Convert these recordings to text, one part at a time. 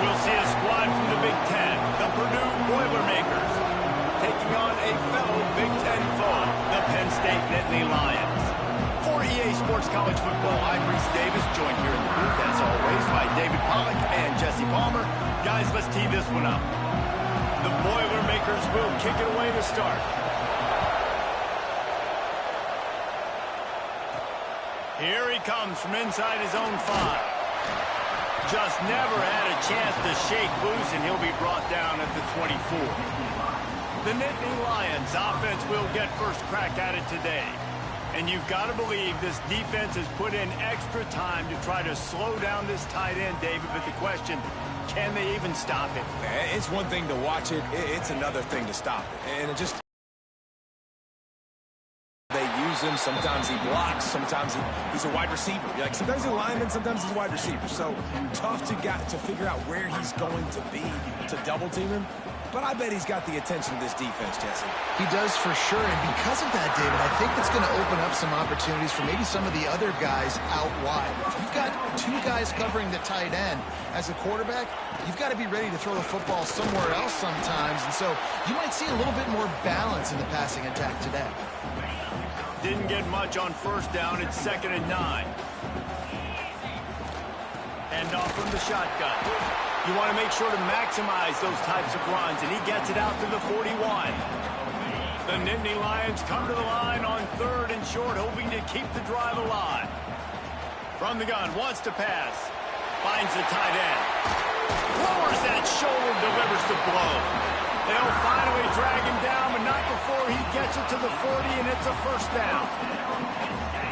We'll see a squad from the Big Ten, the Purdue Boilermakers, taking on a fellow Big Ten foe, the Penn State Nittany Lions. For EA Sports College Football, I'm Reese Davis, joined here in the booth, as always, by David Pollack and Jesse Palmer. Guys, let's tee this one up. The Boilermakers will kick it away to start. Here he comes from inside his own 5. Just never had a chance to shake loose, and he'll be brought down at the 24. The Nittany Lions offense will get first crack at it today. And you've got to believe this defense has put in extra time to try to slow down this tight end, David. But the question, can they even stop it? It's one thing to watch it. It's another thing to stop it. And it just... They use him. Sometimes he blocks. Sometimes he's a wide receiver. Like, sometimes he's a lineman. Sometimes he's a wide receiver. So tough to figure out where he's going to be to double team him. But I bet he's got the attention of this defense, Jesse. He does for sure, and because of that, David, I think it's going to open up some opportunities for maybe some of the other guys out wide. If you've got 2 guys covering the tight end as a quarterback, you've got to be ready to throw the football somewhere else sometimes, and so you might see a little bit more balance in the passing attack today. Didn't get much on first down. It's 2nd and 9. Hand off from the shotgun. You want to make sure to maximize those types of runs, and he gets it out to the 41. The Nittany Lions come to the line on 3rd and short, hoping to keep the drive alive. From the gun, wants to pass. Finds the tight end. Lowers that shoulder, delivers the blow. They'll finally drag him down, but not before he gets it to the 40, and it's a first down.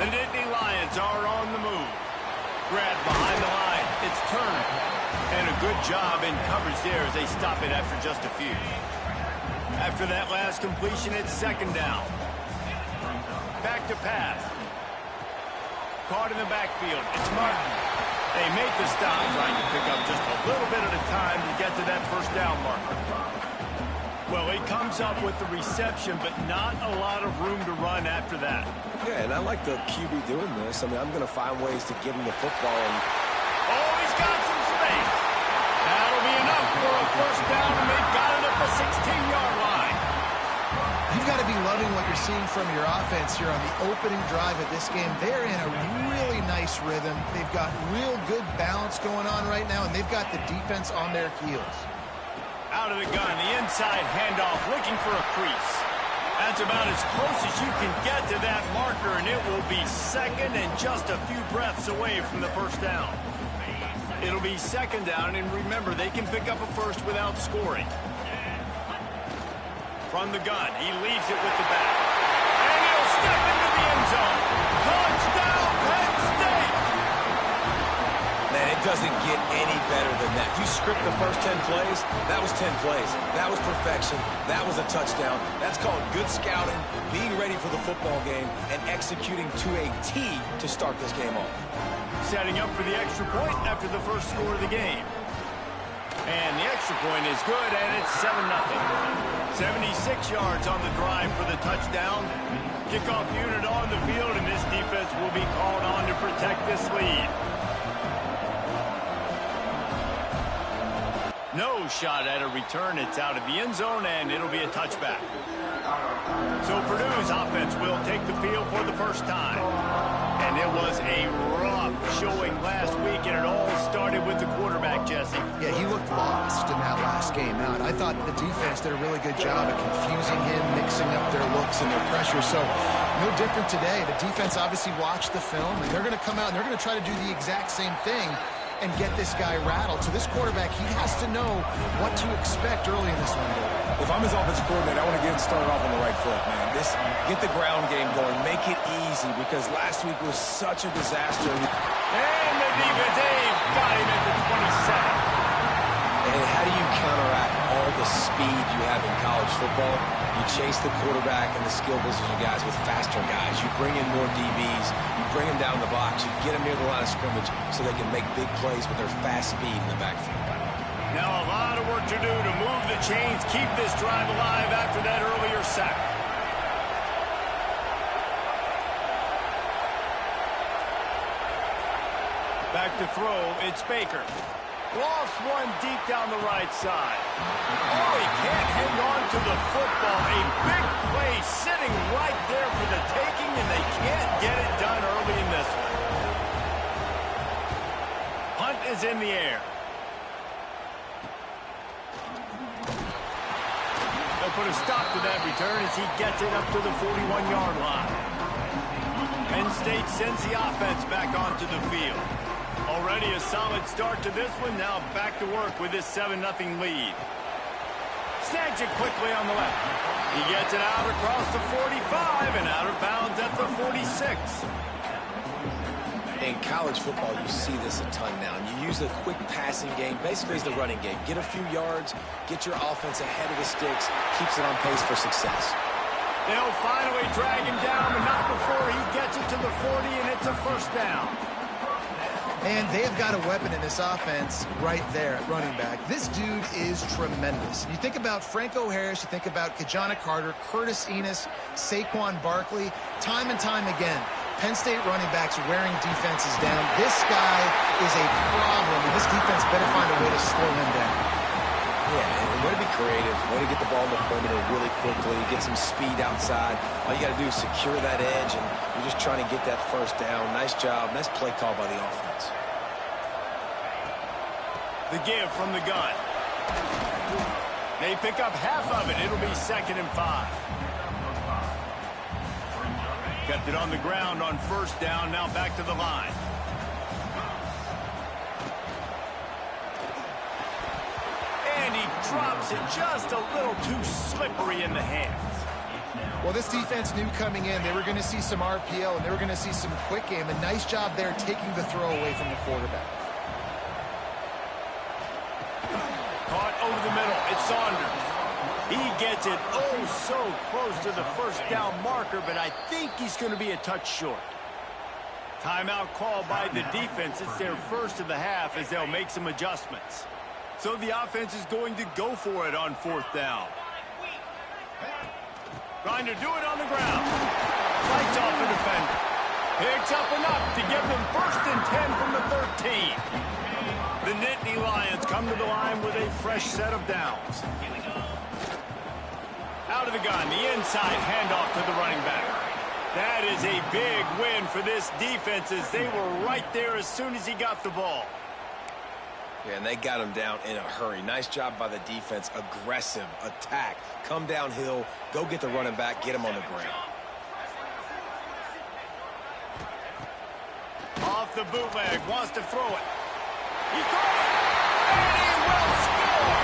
The Nittany Lions are on the move. Grab behind the line. It's turned. And a good job in coverage there as they stop it after just a few. After that last completion, it's 2nd down. Back to pass. Caught in the backfield. It's Martin. They make the stop, trying to pick up just a little bit at a time to get to that first down marker. Well, he comes up with the reception, but not a lot of room to run after that. Yeah, and I like the QB doing this. I mean, I'm going to find ways to give him the football. And... Oh, he's got some space. That'll be enough for a first down, and they've got it at the 16-yard line. You've got to be loving what you're seeing from your offense here on the opening drive of this game. They're in a really nice rhythm. They've got real good balance going on right now, and they've got the defense on their heels. Out of the gun, the inside handoff, looking for a crease. That's about as close as you can get to that marker, and it will be 2nd and just a few breaths away from the first down. It'll be 2nd down, and remember, they can pick up a first without scoring. From the gun, he leaves it with the back. And he'll step into the end zone. Touchdown, Penn State! Man, it doesn't get any better than that. You script the first 10 plays, that was 10 plays. That was perfection. That was a touchdown. That's called good scouting, being ready for the football game, and executing to a T to start this game off. Setting up for the extra point after the first score of the game. And the extra point is good, and it's 7-0. 76 yards on the drive for the touchdown. Kickoff unit on the field, and this defense will be called on to protect this lead. No shot at a return. It's out of the end zone, and it'll be a touchback. So Purdue's offense will take the field for the first time. And it was a rough showing last week, and it all started with the quarterback, Jesse. Yeah, he looked lost in that last game out. I thought the defense did a really good job of confusing him, mixing up their looks and their pressure. So no different today. The defense obviously watched the film, and they're going to come out and they're going to try to do the exact same thing and get this guy rattled. So this quarterback, he has to know what to expect early in this one. If I'm his offensive coordinator, I want to get it started off on the right foot, man. Get the ground game going. Make it easy, because last week was such a disaster. And the defense, they've got him at the 27. And how do you counteract all the speed you have in college football? You chase the quarterback and the skill position guys with faster guys. You bring in more DBs. You bring them down the box. You get them near the line of scrimmage so they can make big plays with their fast speed in the backfield. Now a lot of work to do to move the chains, keep this drive alive after that earlier sack. Back to throw, it's Baker. Lost one deep down the right side. Oh, he can't hang on to the football. A big play sitting right there for the taking, and they can't get it done early in this one. Punt is in the air. They'll put a stop to that return as he gets it up to the 41-yard line. Penn State sends the offense back onto the field. Already a solid start to this one. Now back to work with this 7-0 lead. Snags it quickly on the left. He gets it out across the 45 and out of bounds at the 46. In college football, you see this a ton now. And you use a quick passing game, basically as the running game. Get a few yards, get your offense ahead of the sticks, keeps it on pace for success. They'll finally drag him down, but not before he gets it to the 40, and it's a first down. And they have got a weapon in this offense right there at running back. This dude is tremendous. You think about Franco Harris, you think about Kajana Carter, Curtis Enos, Saquon Barkley, time and time again. Penn State running backs wearing defenses down. This guy is a problem, and this defense better find a way to slow him down. Yeah, and way to be creative, way to get the ball in the perimeter really quickly, get some speed outside. All you got to do is secure that edge, and you're just trying to get that first down. Nice job. Nice play call by the offense. The give from the gun. They pick up half of it. It'll be 2nd and 5. Kept it on the ground on first down. Now back to the line. And he drops it just a little too slippery in the hands. Well, this defense knew coming in they were going to see some RPO and they were going to see some quick game. A nice job there taking the throw away from the quarterback. Caught over the middle. It's Saunders. He gets it oh so close to the first down marker, but I think he's going to be a touch short. Timeout called by the defense. It's their first of the half as they'll make some adjustments. So the offense is going to go for it on 4th down. Trying to do it on the ground. Fights off a defender. Picks up enough to give them 1st and 10 from the 13. The Nittany Lions come to the line with a fresh set of downs. Out of the gun, the inside handoff to the running back. That is a big win for this defense as they were right there as soon as he got the ball. Yeah, and they got him down in a hurry. Nice job by the defense. Aggressive attack. Come downhill. Go get the running back. Get him on the ground. Off the bootleg. Wants to throw it. He caught it. And he will score.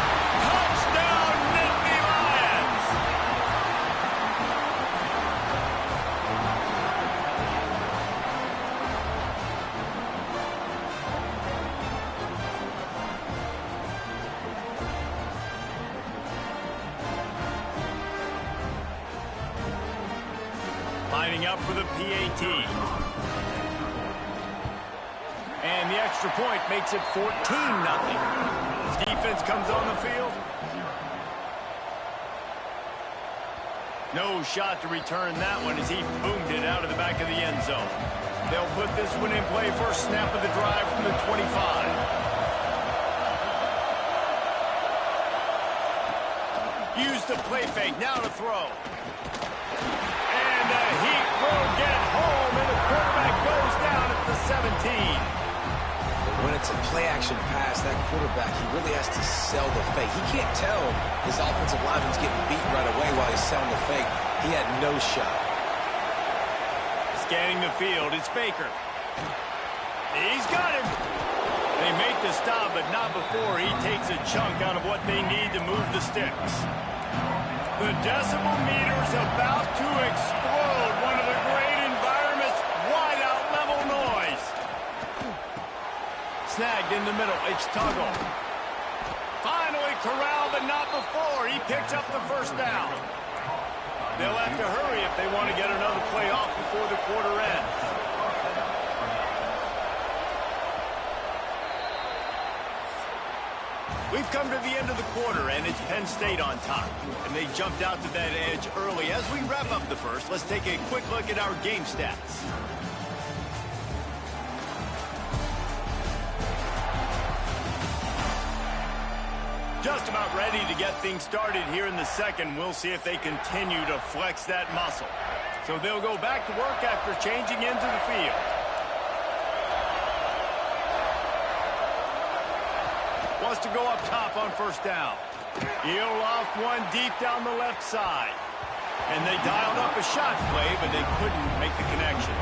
Touchdown, Nittany Lions. Lining up for the PAT. And the extra point makes it 14-0. Defense comes on the field. No shot to return that one as he boomed it out of the back of the end zone. They'll put this one in play first snap of the drive from the 25. Use the play fake. Now to throw. And the Heat will get home, and the quarterback goes down at the 17. When it's a play-action pass, that quarterback, he really has to sell the fake. He can't tell his offensive lineman's getting beaten right away while he's selling the fake. He had no shot. Scanning the field, it's Baker. He's got him. They make the stop, but not before he takes a chunk out of what they need to move the sticks. The decibel meter's about to explode. One of the great environments, wide-out level noise. Snagged in the middle, it's Tuggle. Finally corralled, but not before. He picks up the first down. They'll have to hurry if they want to get another play off before the quarter ends. We've come to the end of the quarter, and it's Penn State on top. And they jumped out to that edge early. As we wrap up the first, let's take a quick look at our game stats. Just about ready to get things started here in the second. We'll see if they continue to flex that muscle. So they'll go back to work after changing into the field. Wants to go up top on first down. He'll loft one deep down the left side. And they dialed up a shot play, but they couldn't make the connection.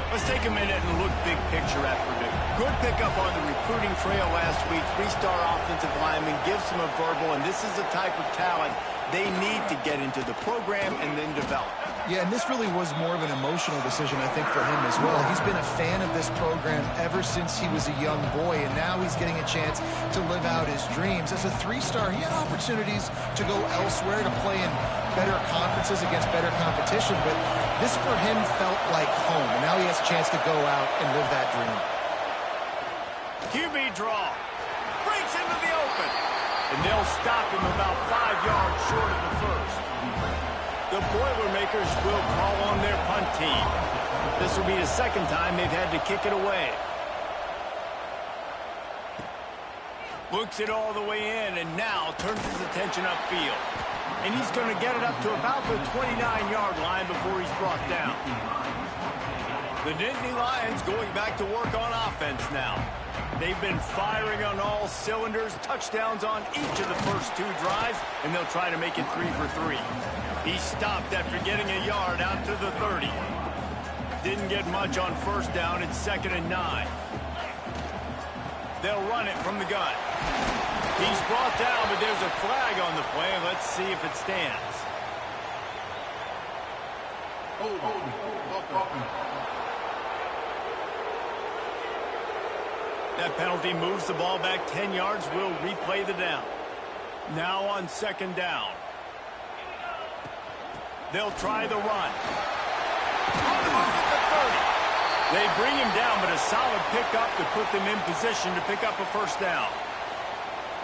Let's take a minute and look big picture at Purdue. Good pickup on the recruiting trail last week. 3-star offensive lineman gives them a verbal, and this is the type of talent they need to get into the program and then develop. Yeah, and this really was more of an emotional decision, I think, for him as well. He's been a fan of this program ever since he was a young boy, and now he's getting a chance to live out his dreams. As a 3-star, he had opportunities to go elsewhere, to play in better conferences against better competition, but this for him felt like home, and now he has a chance to go out and live that dream. QB draw. Breaks into the open. And they'll stop him about 5 yards short of the first. The Boilermakers will call on their punt team. This will be the second time they've had to kick it away. Looks it all the way in and now turns his attention upfield. And he's going to get it up to about the 29-yard line before he's brought down. The Nittany Lions going back to work on offense now. They've been firing on all cylinders, touchdowns on each of the first 2 drives, and they'll try to make it 3 for 3. He stopped after getting a yard out to the 30. Didn't get much on first down. It's 2nd and 9. They'll run it from the gun. He's brought down, but there's a flag on the play. Let's see if it stands. That penalty moves the ball back 10 yards. We'll replay the down. Now on 2nd down. They'll try the run. On the move at the 30. They bring him down, but a solid pickup to put them in position to pick up a first down.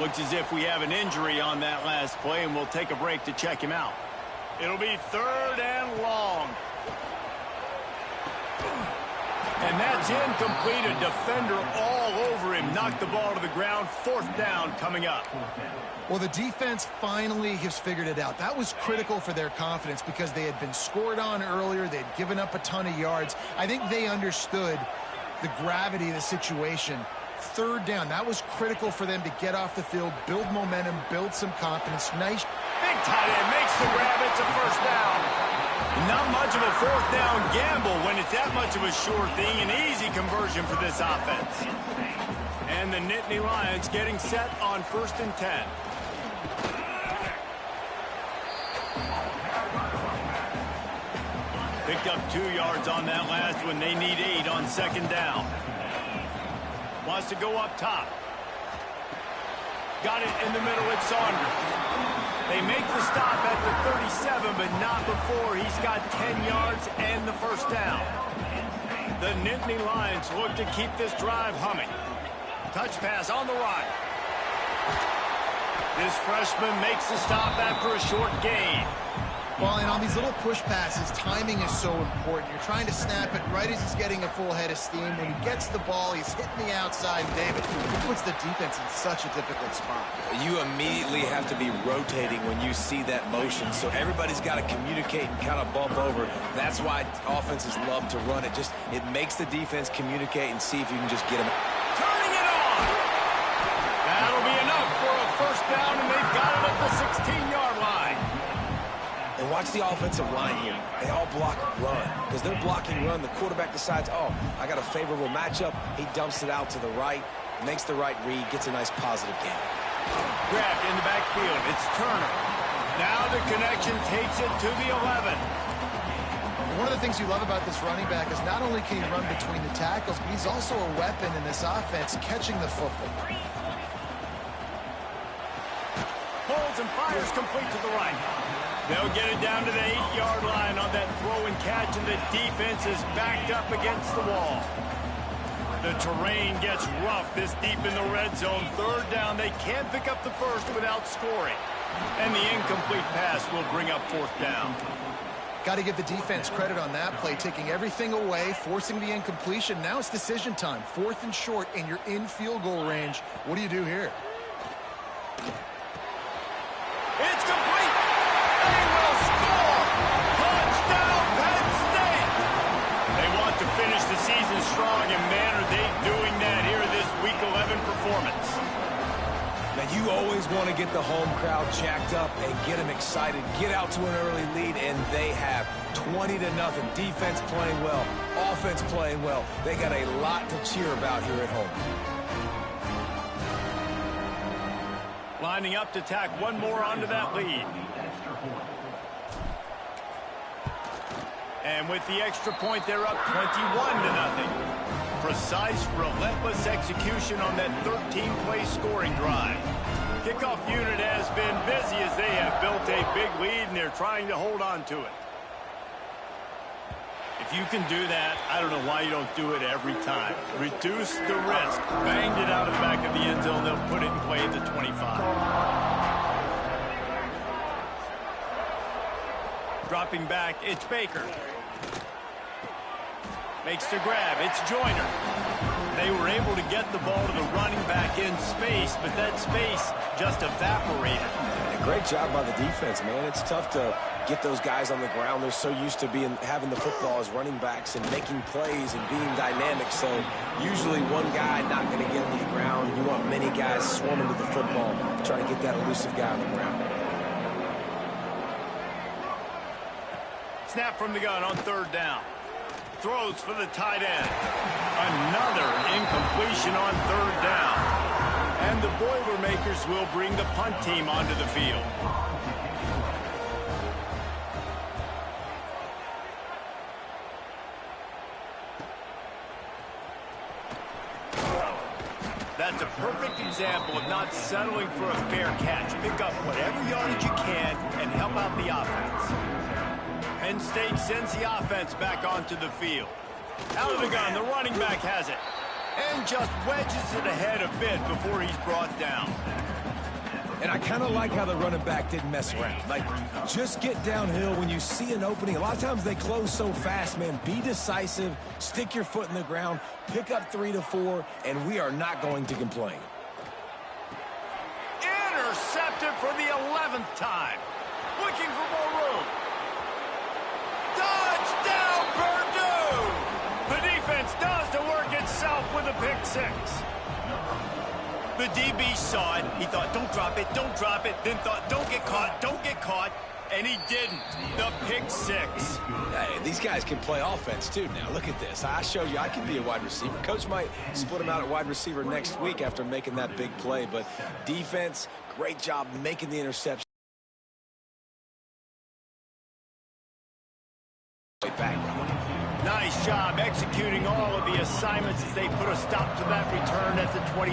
Looks as if we have an injury on that last play, and we'll take a break to check him out. It'll be 3rd and long. And that's incomplete. A defender all over him. Knocked the ball to the ground. 4th down coming up. Well, the defense finally has figured it out. That was critical for their confidence because they had been scored on earlier. They had given up a ton of yards. I think they understood the gravity of the situation. 3rd down, that was critical for them to get off the field, build momentum, build some confidence. Nice. Big tight end makes the grab. It's a first down. Not much of a 4th down gamble when it's that much of a sure thing. An easy conversion for this offense. And the Nittany Lions getting set on 1st and 10. Picked up 2 yards on that last one. They need 8 on 2nd down. Wants to go up top. Got it in the middle at Saunders. They make the stop at the 37, but not before he's got 10 yards and the first down. The Nittany Lions look to keep this drive humming. Touch pass on the run. This freshman makes the stop after a short gain. Well, and on these little push passes, timing is so important. You're trying to snap it right as he's getting a full head of steam. When he gets the ball, he's hitting the outside. David, he puts the defense in such a difficult spot. You immediately have to be rotating when you see that motion, so everybody's got to communicate and kind of bump over. That's why offenses love to run it. It makes the defense communicate and see if you can just get them. Turning it on. That'll be enough for a first down, and they've got it at the 16-yard line. And watch the offensive line here. They all block run. Because they're blocking run, the quarterback decides, oh, I got a favorable matchup. He dumps it out to the right, makes the right read, gets a nice positive gain. Grabbed in the backfield. It's Turner. Now the connection takes it to the 11. One of the things you love about this running back is not only can he run between the tackles, but he's also a weapon in this offense, catching the football. Holds and fires complete to the right. They'll get it down to the 8-yard line on that throw and catch, and the defense is backed up against the wall. The terrain gets rough this deep in the red zone. 3rd down, they can't pick up the first without scoring. And the incomplete pass will bring up 4th down. Got to give the defense credit on that play, taking everything away, forcing the incompletion. Now it's decision time. 4th and short, and you're in field goal range. What do you do here? And you always want to get the home crowd jacked up and get them excited. Get out to an early lead, and they have 20-0. Defense playing well, offense playing well. They got a lot to cheer about here at home. Lining up to tack one more onto that lead. And with the extra point, they're up 21-0. Precise, relentless execution on that 13-play scoring drive. Kickoff unit has been busy as they have built a big lead, and they're trying to hold on to it. If you can do that, I don't know why you don't do it every time. Reduce the risk. Banged it out of the back of the end zone. They'll put it in play at the 25. Dropping back, it's Baker. Makes the grab. It's Joyner. They were able to get the ball to the running back in space, but that space just evaporated. And a great job by the defense, man. It's tough to get those guys on the ground. They're so used to having the football as running backs and making plays and being dynamic. So usually one guy not going to get him to the ground. You want many guys swarming to the football, trying to get that elusive guy on the ground. Snap from the gun on third down. Throws for the tight end. Another incompletion on third down. And the Boilermakers will bring the punt team onto the field. That's a perfect example of not settling for a fair catch. Pick up whatever yardage you can and help out the offense. Penn State sends the offense back onto the field. Out of the gun, the running back has it. And just wedges it ahead a bit before he's brought down. And I kind of like how the running back didn't mess around. Like, just get downhill when you see an opening. A lot of times they close so fast, man. Be decisive, stick your foot in the ground, pick up 3 to 4, and we are not going to complain. Intercepted for the 11th time. Looking for more room. Touchdown, Purdue! The defense does the work itself with a pick six. The DB saw it. He thought, don't drop it, don't drop it. Then thought, don't get caught. And he didn't. The pick six. Hey, these guys can play offense, too, now. Look at this. I showed you I can be a wide receiver. Coach might split him out at wide receiver next week after making that big play. But defense, great job making the interception. Back. Nice job executing all of the assignments as they put a stop to that return at the 22.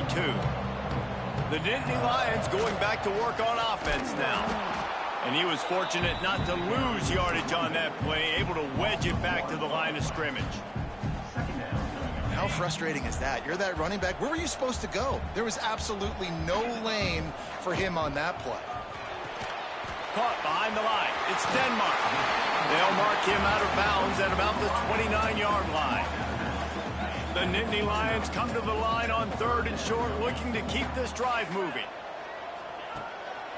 The Nittany Lions going back to work on offense now. And he was fortunate not to lose yardage on that play, able to wedge it back to the line of scrimmage. How frustrating is that? You're that running back. Where were you supposed to go? There was absolutely no lane for him on that play. Caught behind the line. It's Denmark. They'll mark him out of bounds at about the 29-yard line. The Nittany Lions come to the line on third and short, looking to keep this drive moving.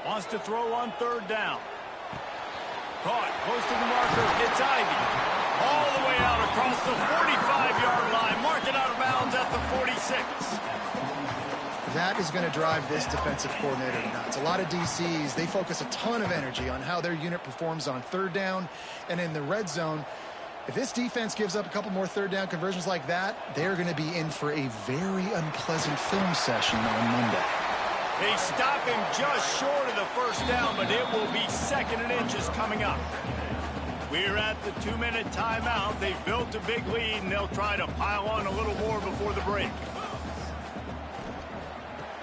Wants to throw on third down. Caught close to the marker. It's Ivy. All the way out across the 45-yard line. Mark it out of bounds at the 46. That is going to drive this defensive coordinator nuts. A lot of DCs, they focus a ton of energy on how their unit performs on third down and in the red zone. If this defense gives up a couple more third down conversions like that, they're going to be in for a very unpleasant film session on Monday. They stop him just short of the first down, but it will be 2nd and inches coming up. We're at the 2-minute timeout. They've built a big lead, and they'll try to pile on a little more before the break.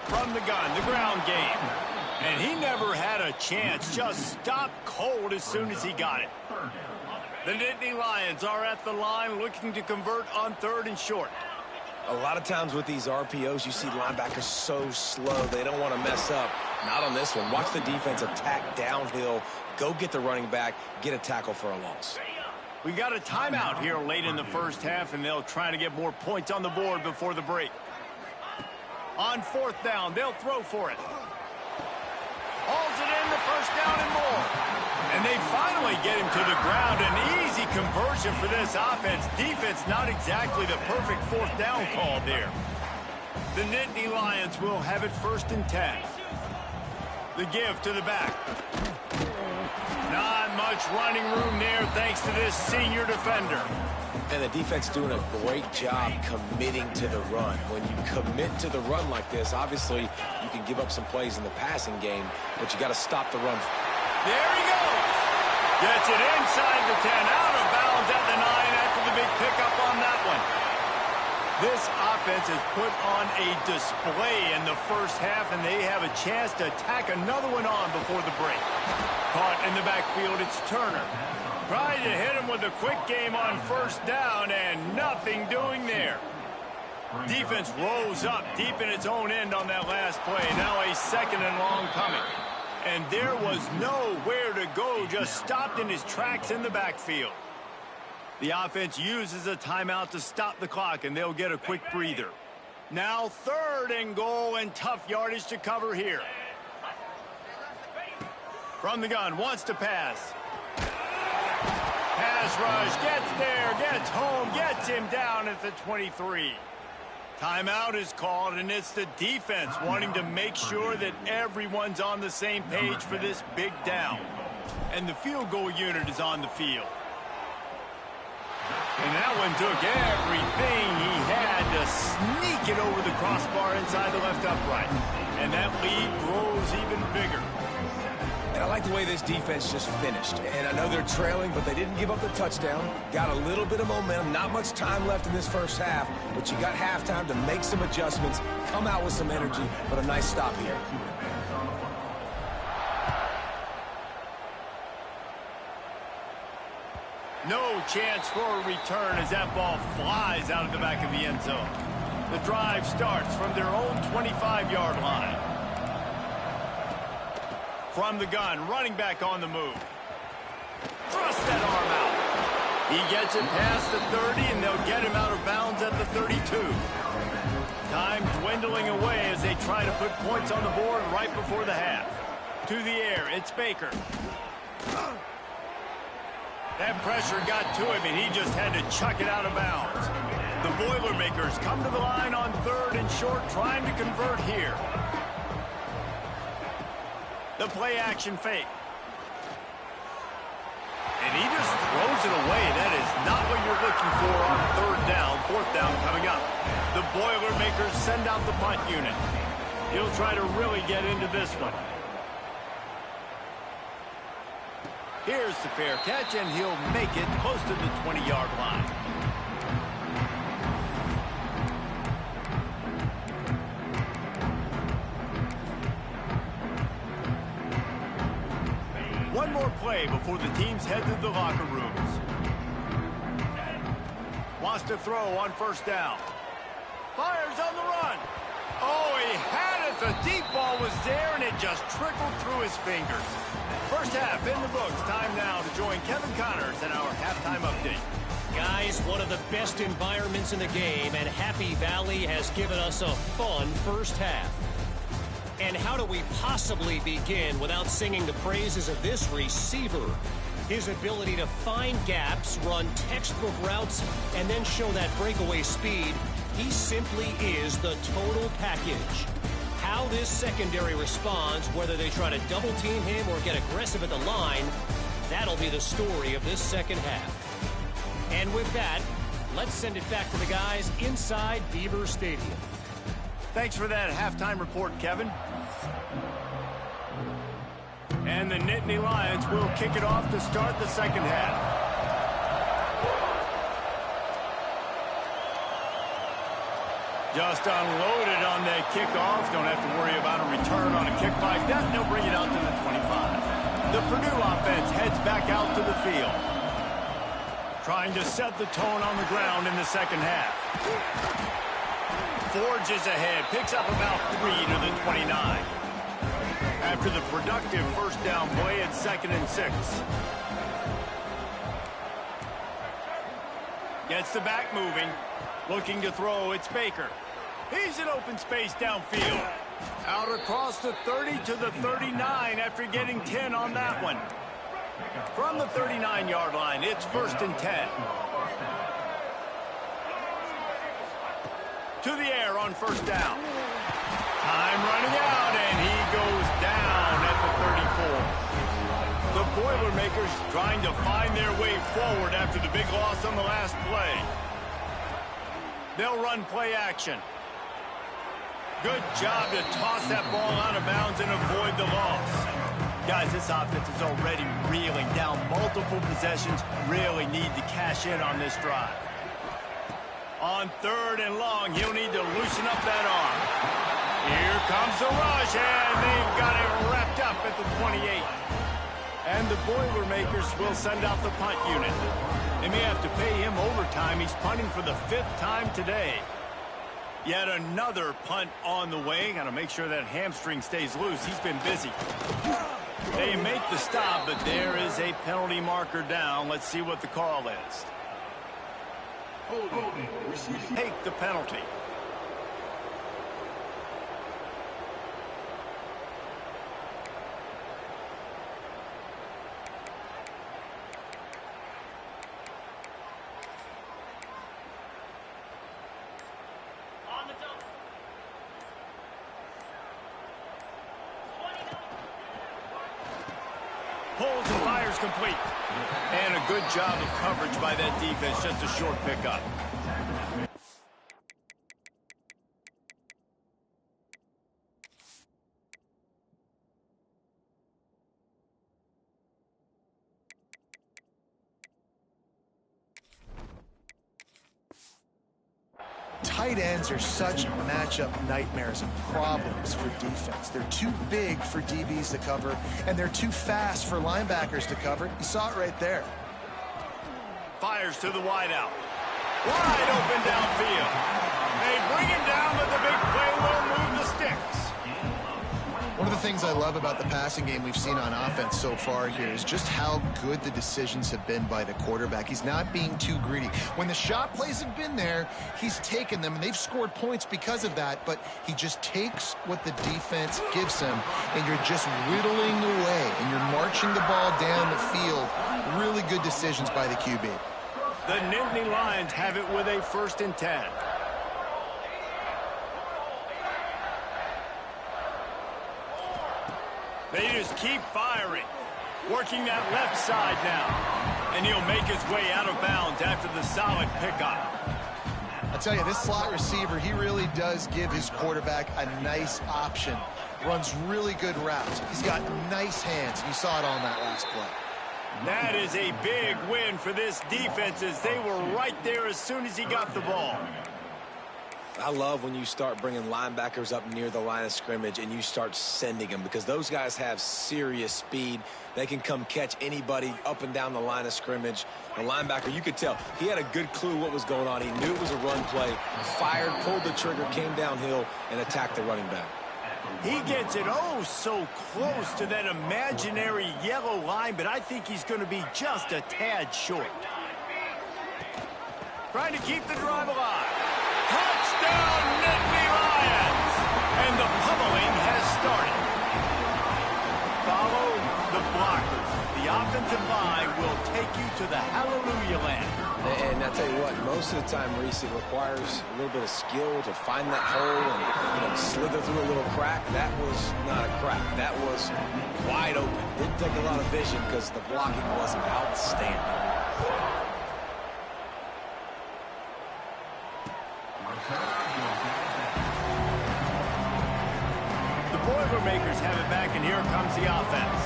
From the gun, the ground game. And he never had a chance. Just stopped cold as soon as he got it. The Nittany Lions are at the line looking to convert on third and short. A lot of times with these RPOs, you see linebackers so slow. They don't want to mess up. Not on this one. Watch the defense attack downhill, go get the running back, get a tackle for a loss. We got a timeout here late in the first half, and they'll try to get more points on the board before the break. On fourth down, they'll throw for it. Hauls it in, the first down and more. And they finally get him to the ground. An easy conversion for this offense. Defense not exactly the perfect fourth down call there. The Nittany Lions will have it 1st and 10. The give to the back. Not much running room there thanks to this senior defender. And the defense doing a great job committing to the run. When you commit to the run like this, obviously you can give up some plays in the passing game, but you got to stop the run. There he goes. Gets it inside the 10, out of bounds at the 9 after the big pickup on that one. This offense has put on a display in the first half, and they have a chance to tack another one on before the break. Caught in the backfield, it's Turner. Trying to hit him with a quick game on first down, and nothing doing there. Defense rose up deep in its own end on that last play. Now a 2nd and long coming. And there was nowhere to go, just stopped in his tracks in the backfield. The offense uses a timeout to stop the clock, and they'll get a quick breather. Now 3rd and goal, and tough yardage to cover here. From the gun, wants to pass. Pass rush, gets there, gets home, gets him down at the 23. Timeout is called, and it's the defense wanting to make sure that everyone's on the same page for this big down. And the field goal unit is on the field. And that one took everything he had to sneak it over the crossbar inside the left upright. And that lead grows even bigger. And I like the way this defense just finished. And I know they're trailing, but they didn't give up the touchdown. Got a little bit of momentum. Not much time left in this first half, but you got halftime to make some adjustments, come out with some energy, but a nice stop here. No chance for a return as that ball flies out of the back of the end zone. The drive starts from their own 25-yard line. From the gun, running back on the move. Thrust that arm out. He gets it past the 30, and they'll get him out of bounds at the 32. Time dwindling away as they try to put points on the board right before the half. To the air, it's Baker. That pressure got to him, and he just had to chuck it out of bounds. The Boilermakers come to the line on 3rd and short, trying to convert here. The play-action fake. And he just throws it away. That is not what you're looking for on 3rd down. 4th down coming up. The Boilermakers send out the punt unit. He'll try to really get into this one. Here's the fair catch, and he'll make it close to the 20-yard line. One more play before the teams head to the locker rooms. Wants to throw on 1st down. Fires on the run. Oh, he had it. The deep ball was there, and it just trickled through his fingers. First half in the books. Time now to join Kevin Connors in our halftime update. Guys, one of the best environments in the game, and Happy Valley has given us a fun first half. And how do we possibly begin without singing the praises of this receiver? His ability to find gaps, run textbook routes, and then show that breakaway speed. He simply is the total package. How this secondary responds, whether they try to double team him or get aggressive at the line, that'll be the story of this second half. And with that, let's send it back to the guys inside Beaver Stadium. Thanks for that halftime report, Kevin. And the Nittany Lions will kick it off to start the second half. Just unloaded on that kickoff. Don't have to worry about a return on a kick like that. They'll bring it out to the 25. The Purdue offense heads back out to the field. Trying to set the tone on the ground in the second half. Forges ahead. Picks up about 3 to the 29. After the productive first down play, it's 2nd and 6. Gets the back moving. Looking to throw, it's Baker. He's in open space downfield. Out across the 30 to the 39 after getting 10 on that one. From the 39-yard line, it's 1st and 10. To the air on 1st down. Time running out, and he goes down 34. The Boilermakers trying to find their way forward after the big loss on the last play. They'll run play action. Good job to toss that ball out of bounds and avoid the loss. Guys, this offense is already reeling down multiple possessions. Really need to cash in on this drive. On 3rd and long, he'll need to loosen up that arm. Here comes the rush, and they've got it wrapped up at the 28. And the Boilermakers will send out the punt unit. They may have to pay him overtime. He's punting for the 5th time today. Yet another punt on the way. Got to make sure that hamstring stays loose. He's been busy. They make the stop, but there is a penalty marker down. Let's see what the call is. Take the penalty. Pulls and fires complete. And a good job of coverage by that defense. Just a short pickup. Tight ends are such matchup nightmares and problems for defense. They're too big for DBs to cover, and they're too fast for linebackers to cover. You saw it right there. Fires to the wideout. Wide open downfield. They bring him down, but the big play will move the sticks. One of the things I love about the passing game we've seen on offense so far here is just how good the decisions have been by the quarterback. He's not being too greedy. When the shot plays have been there, he's taken them, and they've scored points because of that, but he just takes what the defense gives him, and you're just whittling away, and you're marching the ball down the field. Really good decisions by the QB. The Nittany Lions have it with a 1st and 10. They just keep firing. Working that left side now. And he'll make his way out of bounds after the solid pickup. I'll tell you, this slot receiver, he really does give his quarterback a nice option. Runs really good routes. He's got nice hands. You saw it on that last play. That is a big win for this defense as they were right there as soon as he got the ball. I love when you start bringing linebackers up near the line of scrimmage and you start sending them, because those guys have serious speed. They can come catch anybody up and down the line of scrimmage. The linebacker, you could tell, he had a good clue what was going on. He knew it was a run play, fired, pulled the trigger, came downhill, and attacked the running back. He gets it oh so close to that imaginary yellow line, but I think he's going to be just a tad short. Trying to keep the drive alive. Touchdown, Nittany Lions! And the pummeling has started. Follow the blockers. The offensive line will take you to the hallelujah land. And I tell you what, most of the time, Reese, it requires a little bit of skill to find that hole and slither through a little crack. That was not a crack. That was wide open. Didn't take a lot of vision because the blocking was outstanding. The Boilermakers have it back, and here comes the offense.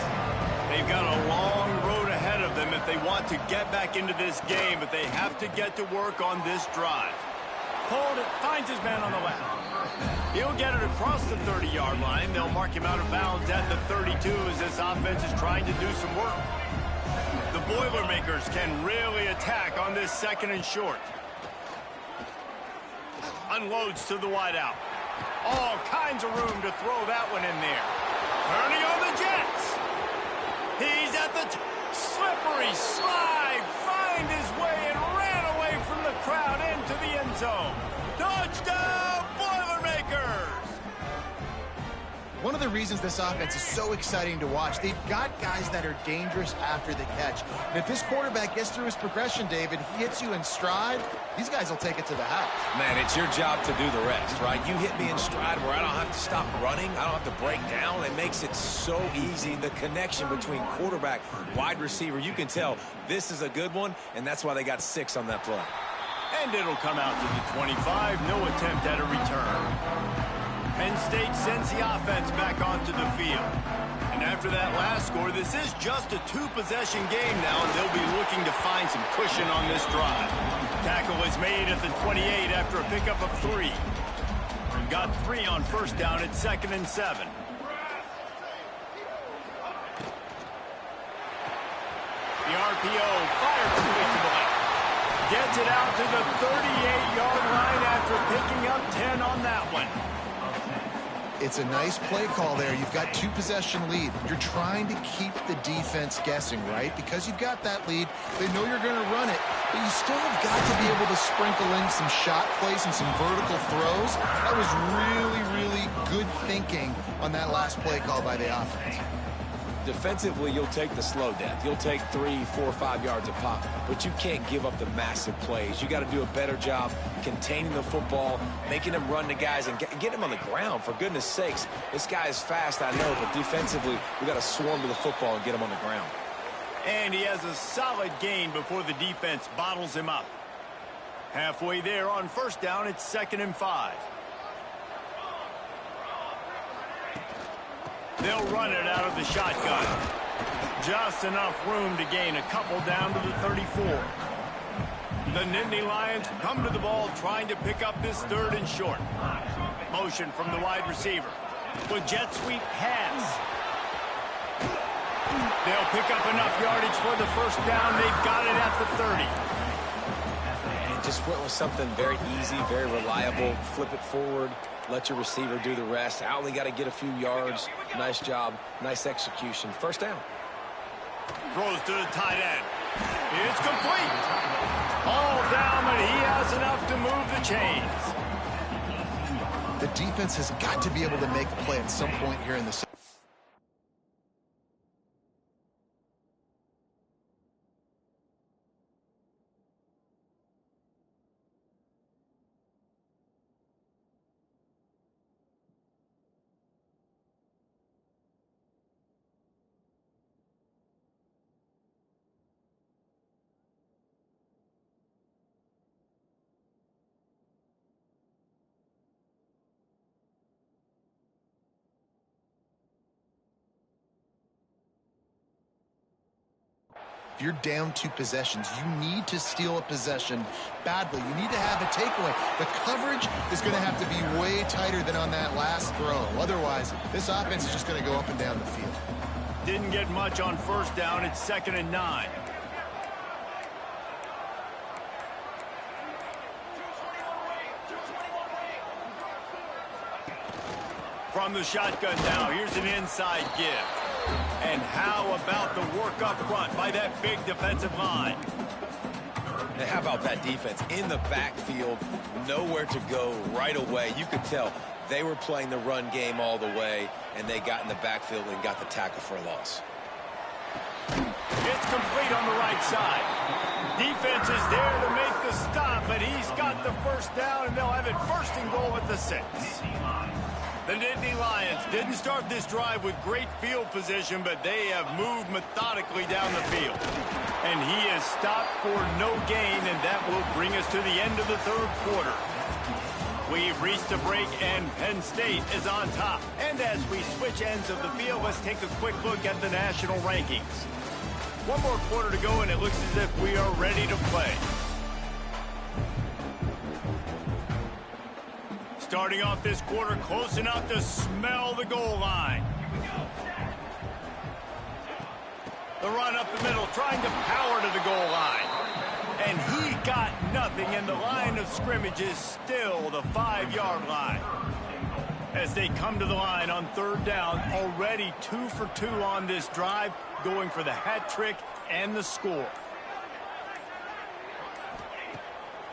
They've got a long road ahead of them if they want to get back into this game, but they have to get to work on this drive. Hold it, finds his man on the left. He'll get it across the 30-yard line. They'll mark him out of bounds at the 32 as this offense is trying to do some work. The Boilermakers can really attack on this 2nd and short. Unloads to the wideout. All kinds of room to throw that one in there. Turning on the Jets. He's at the slippery slide. Find his way and ran away from the crowd into the end zone. Touchdown, Boilermakers! one of the reasons this offense is so exciting to watch. They've got guys that are dangerous after the catch. And if this quarterback gets through his progression, David, he hits you in stride, these guys will take it to the house. Man, it's your job to do the rest, right? You hit me in stride where I don't have to stop running. I don't have to break down. It makes it so easy. The connection between quarterback, wide receiver, you can tell this is a good one, and that's why they got 6 on that play. And it'll come out to the 25. No attempt at a return. Penn State sends the offense back onto the field. And after that last score, this is just a 2-possession game now, and they'll be looking to find some cushion on this drive. Tackle is made at the 28 after a pickup of 3. And got 3 on first down at 2nd and 7. The RPO fired quickly to the left. Gets it out to the 38-yard line after picking up 10 on that one. It's a nice play call there. You've got 2-possession lead. You're trying to keep the defense guessing, right? Because you've got that lead, they know you're going to run it, but you still have got to be able to sprinkle in some shot plays and some vertical throws. That was really, really good thinking on that last play call by the offense. Defensively, you'll take the slow death. You'll take 3, 4, 5 yards a pop, but you can't give up the massive plays. You got to do a better job containing the football, making them run the guys, and get them on the ground. For goodness sakes, this guy is fast, I know, but defensively, we got to swarm to the football and get him on the ground. And he has a solid gain before the defense bottles him up. Halfway there on first down, it's 2nd and 5. They'll run it out of the shotgun. Just enough room to gain a couple down to the 34. The Nittany Lions come to the ball trying to pick up this 3rd and short. Motion from the wide receiver. With jet sweep pass. They'll pick up enough yardage for the first down. They've got it at the 30. And just went with something very easy, very reliable. Flip it forward. Let your receiver do the rest. I only got to get a few yards. Nice job. Nice execution. First down. Throws to the tight end. It's complete. All down, but he has enough to move the chains. The defense has got to be able to make a play at some point here in the second. If you're down 2 possessions, you need to steal a possession badly. You need to have a takeaway. The coverage is going to have to be way tighter than on that last throw. Otherwise, this offense is just going to go up and down the field. Didn't get much on first down. It's 2nd and 9. From the shotgun now, here's an inside give. And how about the work up front by that big defensive line? And how about that defense in the backfield, nowhere to go right away. You could tell they were playing the run game all the way, and they got in the backfield and got the tackle for a loss. It's complete on the right side. Defense is there to make the stop, but he's got the first down, and they'll have it 1st and goal at the 6. The Nittany Lions didn't start this drive with great field position, but they have moved methodically down the field. And he is stopped for no gain, and that will bring us to the end of the 3rd quarter. We've reached a break, and Penn State is on top. And as we switch ends of the field, let's take a quick look at the national rankings. One more quarter to go, and it looks as if we are ready to play. Starting off this quarter close enough to smell the goal line. The run up the middle, trying to power to the goal line. And he got nothing, and the line of scrimmage is still the 5-yard line. As they come to the line on 3rd down, already 2 for 2 on this drive, going for the hat trick and the score.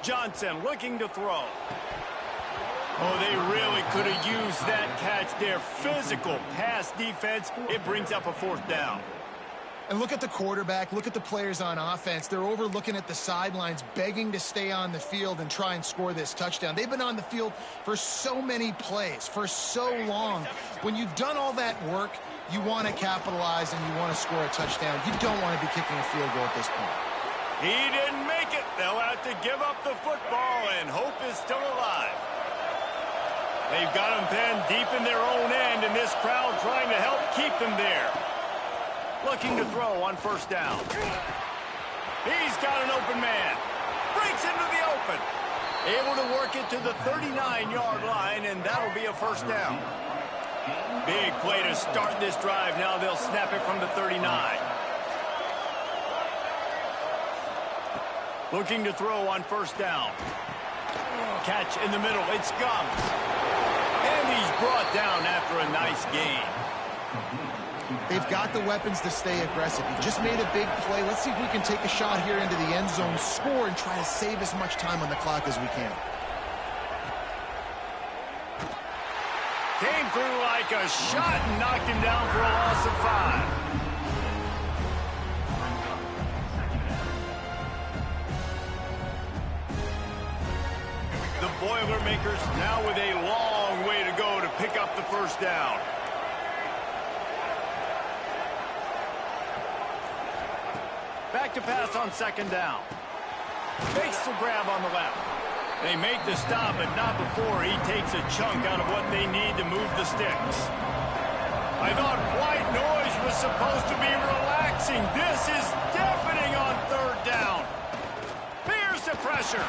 Johnson looking to throw. Oh, they really could have used that catch there. Physical pass defense. It brings up a 4th down. And look at the quarterback. Look at the players on offense. They're over looking at the sidelines, begging to stay on the field and try and score this touchdown. They've been on the field for so many plays, for so long. When you've done all that work, you want to capitalize and you want to score a touchdown. You don't want to be kicking a field goal at this point. He didn't make it. They'll have to give up the football, and hope is still alive. They've got him pinned deep in their own end, and this crowd trying to help keep them there. Looking to throw on 1st down. He's got an open man. Breaks into the open. Able to work it to the 39-yard line, and that'll be a 1st down. Big play to start this drive. Now they'll snap it from the 39. Looking to throw on 1st down. Catch in the middle. It's Gums. And he's brought down after a nice gain. They've got the weapons to stay aggressive. He just made a big play. Let's see if we can take a shot here into the end zone, score, and try to save as much time on the clock as we can. Came through like a shot and knocked him down for a loss of 5. The Boilermakers now with a long way to go to pick up the 1st down. Back to pass on 2nd down. Makes the grab on the left. They make the stop, but not before he takes a chunk out of what they need to move the sticks. I thought white noise was supposed to be relaxing. This is deafening on 3rd down. Here's the pressure.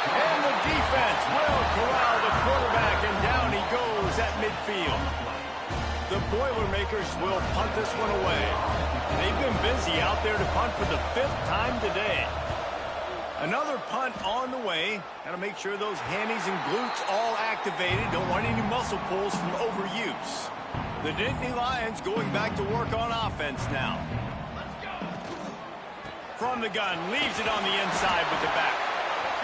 And the defense will corral the quarterback, and down he goes at midfield. The Boilermakers will punt this one away. They've been busy out there to punt for the 5th time today. Another punt on the way. Got to make sure those hammies and glutes all activated. Don't want any muscle pulls from overuse. The Nittany Lions going back to work on offense now. From the gun, leaves it on the inside with the back.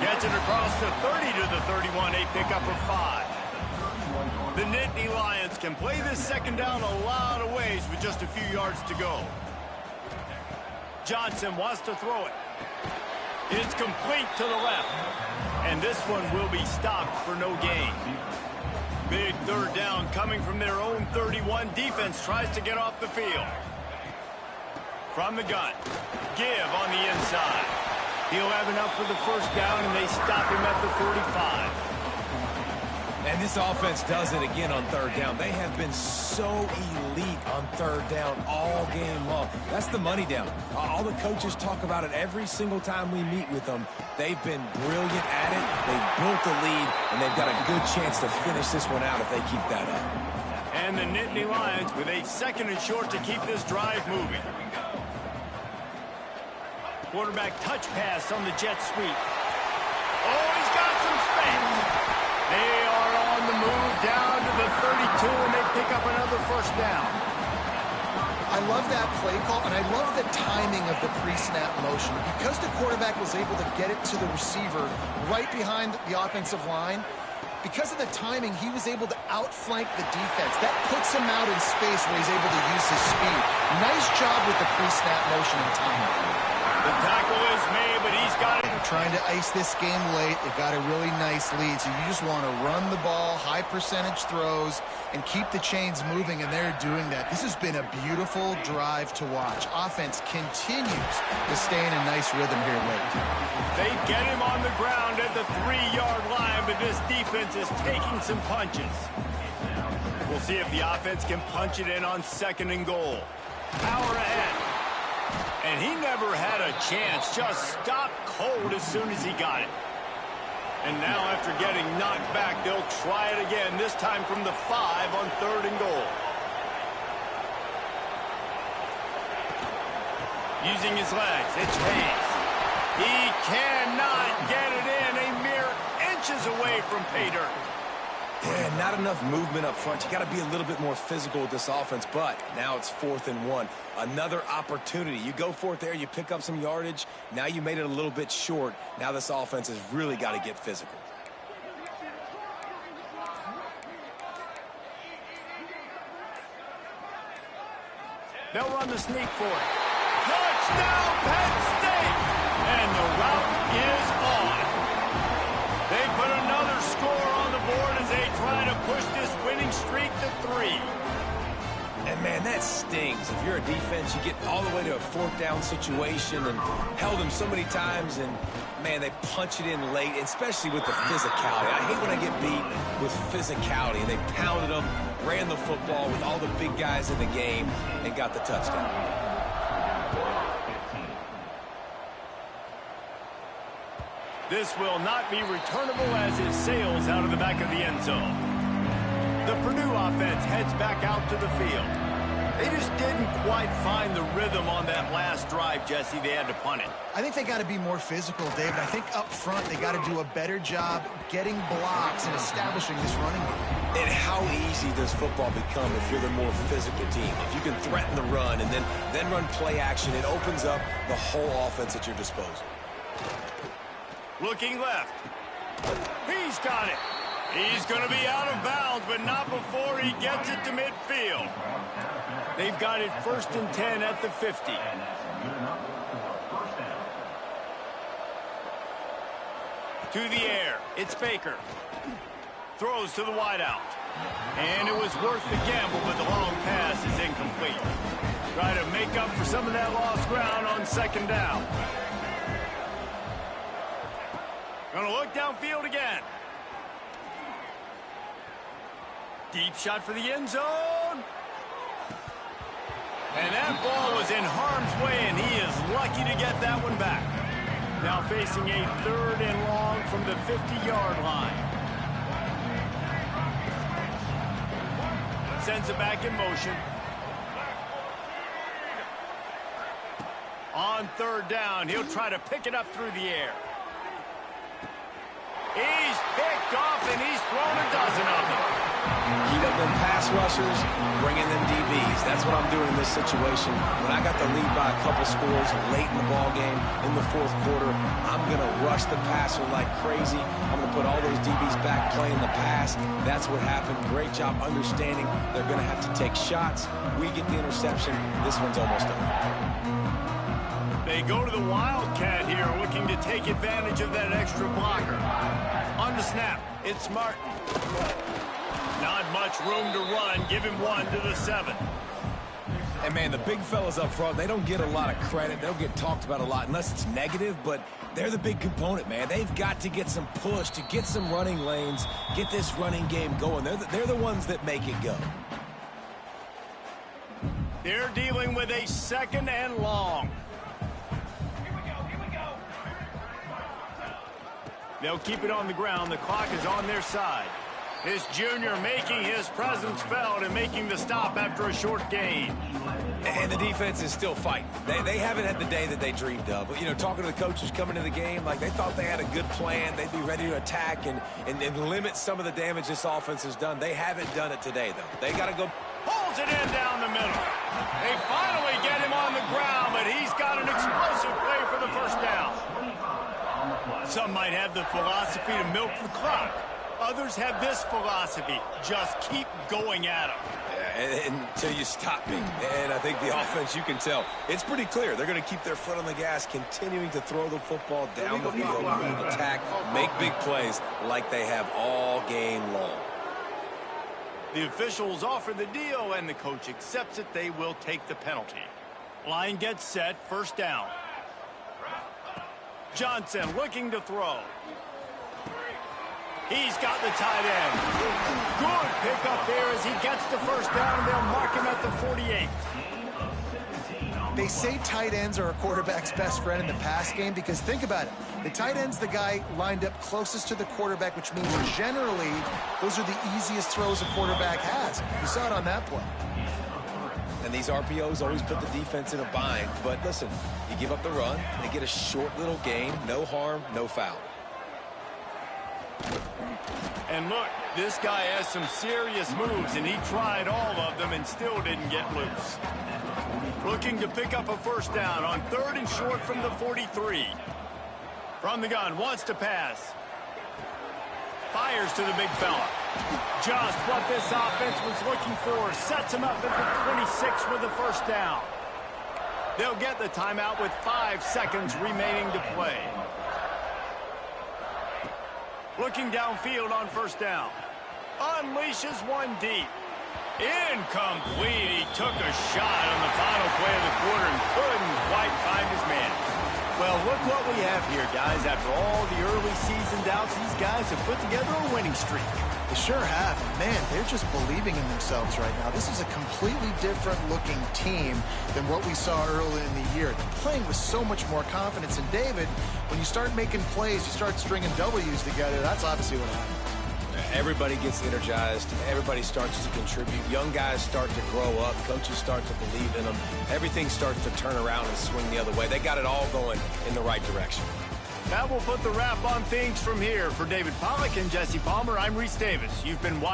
Gets it across the 30 to the 31, a pickup of 5. The Nittany Lions can play this 2nd down a lot of ways with just a few yards to go. Johnson wants to throw it. It's complete to the left. And this one will be stopped for no gain. Big 3rd down coming from their own 31. Defense tries to get off the field. From the gun. Give on the inside. He'll have enough for the 1st down, and they stop him at the 45. And this offense does it again on 3rd down. They have been so elite on 3rd down all game long. That's the money down. All the coaches talk about it every single time we meet with them. They've been brilliant at it. They've built the lead, and they've got a good chance to finish this one out if they keep that up. And the Nittany Lions with a 2nd and short to keep this drive moving. Quarterback touch pass on the jet sweep. Oh, he's got some space. They are on the move down to the 32, and they pick up another 1st down. I love that play call, and I love the timing of the pre-snap motion. Because the quarterback was able to get it to the receiver right behind the offensive line, because of the timing, he was able to outflank the defense. That puts him out in space where he's able to use his speed. Nice job with the pre-snap motion and timing. The tackle is made, but he's got it. They're trying to ice this game late. They've got a really nice lead, so you just want to run the ball, high percentage throws, and keep the chains moving, and they're doing that. This has been a beautiful drive to watch. Offense continues to stay in a nice rhythm here late. They get him on the ground at the 3-yard line, but this defense is taking some punches. We'll see if the offense can punch it in on 2nd and goal. Power ahead. And he never had a chance, just stopped cold as soon as he got it. And now after getting knocked back, they'll try it again, this time from the 5 on 3rd and goal. Using his legs, it's Hayes. He cannot get it in, a mere inches away from pay dirt. Yeah, not enough movement up front. You got to be a little bit more physical with this offense, but now it's 4th and 1. Another opportunity. You go for it there, you pick up some yardage. Now you made it a little bit short. Now this offense has really got to get physical. They'll run the sneak for it. Touchdown, Penn State! And the route is on. They put another score on the board as they try to push this winning streak to 3. And, man, that stings. If you're a defense, you get all the way to a fourth down situation and held them so many times, and, man, they punch it in late, especially with the physicality. I hate when I get beat with physicality. And they pounded them, ran the football with all the big guys in the game, and got the touchdown. This will not be returnable as it sails out of the back of the end zone. The Purdue offense heads back out to the field. They just didn't quite find the rhythm on that last drive, Jesse. They had to punt it. I think they got to be more physical, David. I think up front they got to do a better job getting blocks and establishing this running game. And how easy does football become if you're the more physical team? If you can threaten the run and then run play action, it opens up the whole offense at your disposal. Looking left. He's got it. He's going to be out of bounds, but not before he gets it to midfield. They've got it 1st and 10 at the 50. To the air. It's Baker. Throws to the wideout. And it was worth the gamble, but the long pass is incomplete. Try to make up for some of that lost ground on 2nd down. Gonna look downfield again. Deep shot for the end zone. And that ball was in harm's way, and he is lucky to get that one back. Now facing a 3rd and long from the 50-yard line. Sends it back in motion. On 3rd down, he'll try to pick it up through the air. He's picked off, and he's thrown a dozen of them. Heat up them pass rushers, bring in them DBs. That's what I'm doing in this situation. When I got the lead by a couple scores late in the ball game, in the 4th quarter, I'm going to rush the passer like crazy. I'm going to put all those DBs back playing the pass. That's what happened. Great job understanding they're going to have to take shots. We get the interception. This one's almost over. They go to the Wildcat here, looking to take advantage of that extra blocker. On the snap, it's Martin. Not much room to run. Give him 1 to the 7. And, man, the big fellas up front, they don't get a lot of credit. They don't get talked about a lot unless it's negative, but they're the big component, man. They've got to get some push, to get some running lanes, get this running game going. They're the ones that make it go. They're dealing with a 2nd and long. They'll keep it on the ground. The clock is on their side. This junior making his presence felt and making the stop after a short gain. And the defense is still fighting. They haven't had the day that they dreamed of. But, you know, talking to the coaches coming to the game, like they thought they had a good plan. They'd be ready to attack and limit some of the damage this offense has done. They haven't done it today, though. They got to go. Pulls it in down the middle. They finally get him on the ground, but he's got an explosive play for the 1st down. Some might have the philosophy to milk the clock. Others have this philosophy. Just keep going at them. Yeah, until you stop me. And I think the offense, you can tell, it's pretty clear. They're going to keep their foot on the gas, continuing to throw the football down the field, attack, make big plays like they have all game long. The officials offer the deal, and the coach accepts it. They will take the penalty. Line gets set, 1st down. Johnson looking to throw. He's got the tight end. Good pickup there as he gets the 1st down, and they'll mark him at the 48. They say tight ends are a quarterback's best friend in the pass game because think about it. The tight end's the guy lined up closest to the quarterback, which means generally those are the easiest throws a quarterback has. You saw it on that play. And these RPOs always put the defense in a bind. But listen, you give up the run, they get a short little gain, no harm, no foul. And look, this guy has some serious moves, and he tried all of them and still didn't get loose. Looking to pick up a 1st down on 3rd and short from the 43. From the gun, wants to pass. Fires to the big fella. Just what this offense was looking for. Sets him up at the 26 with the first down. They'll get the timeout with 5 seconds remaining to play. Looking downfield on first down. Unleashes one deep. Incomplete. He took a shot on the final play of the quarter and couldn't quite find his man. Well, look what we have here, guys. After all the early season doubts, these guys have put together a winning streak. They sure have. Man, they're just believing in themselves right now. This is a completely different looking team than what we saw early in the year. They're playing with so much more confidence. And David, when you start making plays, you start stringing W's together, that's obviously what happened. Everybody gets energized. Everybody starts to contribute. Young guys start to grow up. Coaches start to believe in them. Everything starts to turn around and swing the other way. They got it all going in the right direction. That will put the wrap on things from here. For David Pollack and Jesse Palmer, I'm Reese Davis. You've been watching.